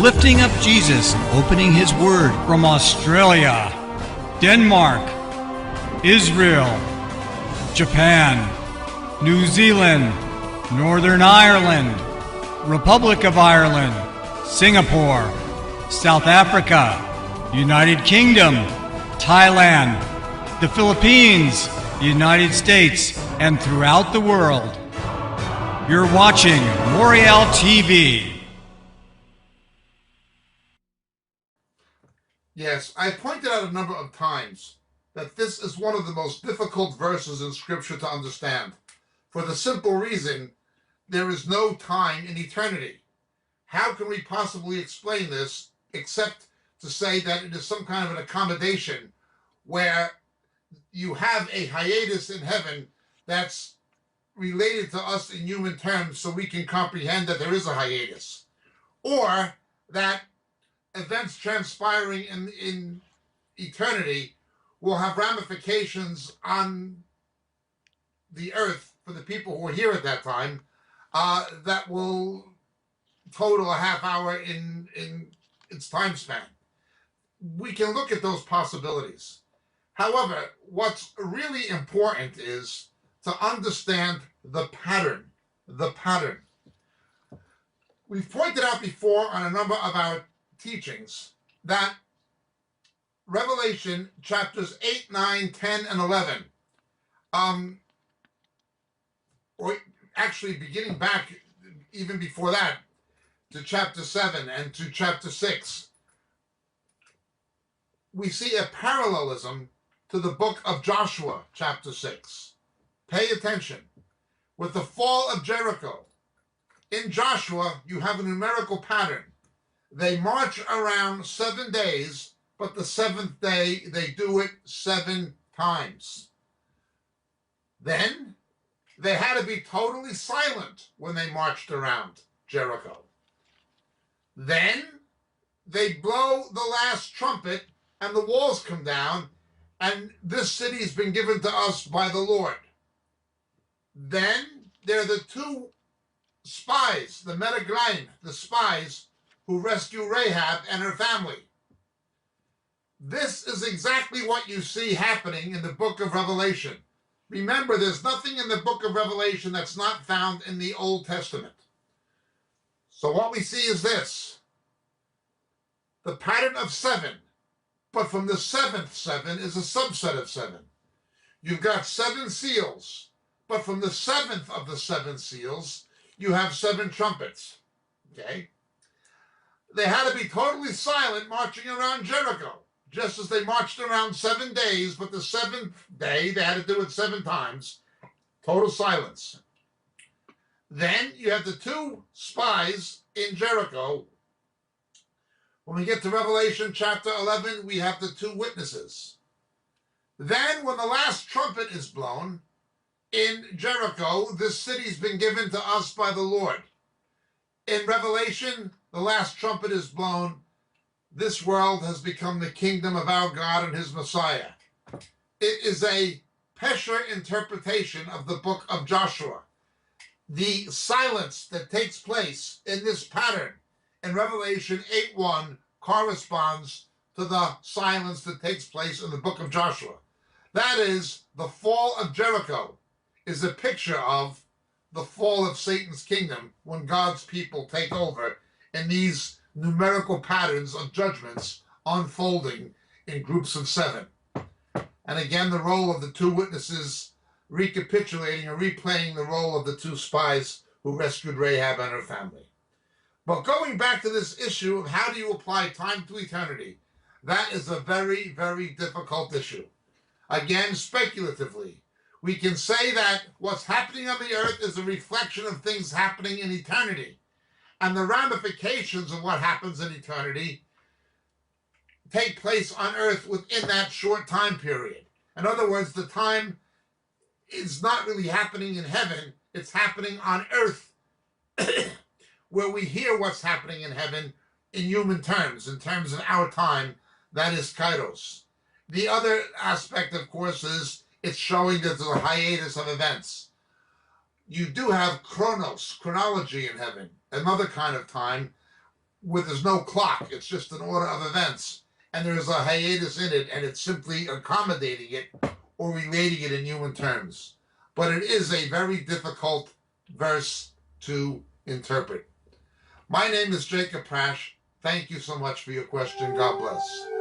lifting up Jesus, opening His Word from Australia, Denmark, Israel, Japan, New Zealand, Northern Ireland, Republic of Ireland, Singapore, South Africa, United Kingdom, Thailand, the Philippines, the United States, and throughout the world. You're watching Moriel TV. Yes, I pointed out a number of times that this is one of the most difficult verses in Scripture to understand, for the simple reason there is no time in eternity. How can we possibly explain this except to say that it is some kind of an accommodation where you have a hiatus in heaven that's related to us in human terms so we can comprehend that there is a hiatus, or that events transpiring in eternity will have ramifications on the earth for the people who are here at that time that will total a half hour in its time span. We can look at those possibilities. However, what's really important is to understand the pattern. The pattern. We've pointed out before on a number of our teachings that Revelation chapters 8, 9, 10, and 11, or actually beginning back even before that to chapter 7 and to chapter 6, we see a parallelism to the book of Joshua, chapter 6. Pay attention. With the fall of Jericho, in Joshua, you have a numerical pattern. They march around 7 days, but the seventh day, they do it 7 times. Then, they had to be totally silent when they marched around Jericho. Then, they blow the last trumpet, and the walls come down, and this city has been given to us by the Lord. Then there are the 2 spies, the Medaglaim, the spies who rescue Rahab and her family. This is exactly what you see happening in the book of Revelation. Remember, there's nothing in the book of Revelation that's not found in the Old Testament. So what we see is this: the pattern of 7. But from the 7th 7 is a subset of 7. You've got 7 seals, but from the 7th of the 7 seals, you have 7 trumpets. Okay? They had to be totally silent marching around Jericho, just as they marched around 7 days, but the 7th day, they had to do it 7 times. Total silence. Then you have the 2 spies in Jericho. When we get to Revelation chapter 11, we have the 2 witnesses. Then when the last trumpet is blown in Jericho, this city's been given to us by the Lord. In Revelation, the last trumpet is blown. This world has become the kingdom of our God and His Messiah. It is a Pesher interpretation of the book of Joshua. The silence that takes place in this pattern in Revelation 8:1 corresponds to the silence that takes place in the book of Joshua. That is, the fall of Jericho is a picture of the fall of Satan's kingdom when God's people take over in these numerical patterns of judgments unfolding in groups of 7. And again, the role of the 2 witnesses recapitulating or replaying the role of the 2 spies who rescued Rahab and her family. But going back to this issue of how do you apply time to eternity, that is a very, very difficult issue. Again, speculatively, we can say that what's happening on the earth is a reflection of things happening in eternity. And the ramifications of what happens in eternity take place on earth within that short time period. In other words, the time is not really happening in heaven, it's happening on earth, where we hear what's happening in heaven in human terms, in terms of our time, that is kairos. The other aspect, of course, is it's showing that there's a hiatus of events. You do have chronos, chronology in heaven, another kind of time where there's no clock. It's just an order of events. And there is a hiatus in it, and it's simply accommodating it or relating it in human terms. But it is a very difficult verse to interpret. My name is Jacob Prasch. Thank you so much for your question. God bless.